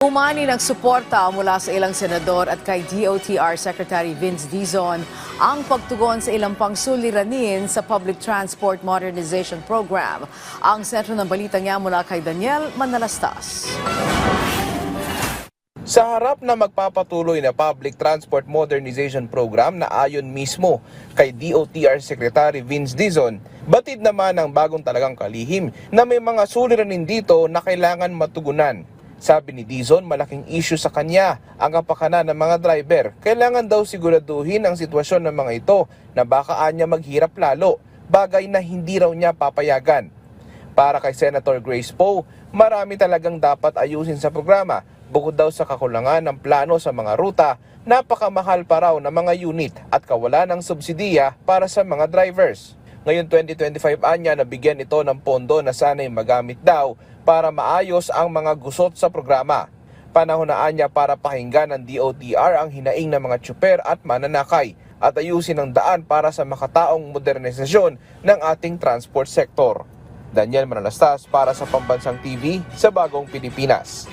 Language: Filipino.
Umani ng suporta mula sa ilang senador at kay DOTR Secretary Vince Dizon ang pagtugon sa ilang pang suliranin sa Public Transport Modernization Program. Ang sentro ng balita niya mula kay Daniel Manalastas. Sa harap na magpapatuloy na Public Transport Modernization Program na ayon mismo kay DOTR Secretary Vince Dizon, batid naman ang bagong talagang kalihim na may mga suliranin dito na kailangan matugunan. Sabi ni Dizon, malaking issue sa kanya ang kapakanan ng mga driver. Kailangan daw siguraduhin ang sitwasyon ng mga ito na baka anya maghirap lalo, bagay na hindi raw niya papayagan. Para kay Senator Grace Poe, marami talagang dapat ayusin sa programa. Bukod daw sa kakulangan ng plano sa mga ruta, napakamahal pa raw ng mga unit at kawalan ng subsidiya para sa mga drivers. Ngayon 2025 anya nabigyan ito ng pondo na sana'y magamit daw para maayos ang mga gusot sa programa. Panahon na anya para pakinggan ng DOTR ang hinaing ng mga tsuper at mananakay at ayusin ang daan para sa makataong modernisasyon ng ating transport sector. Daniel Manalastas para sa Pambansang TV sa Bagong Pilipinas.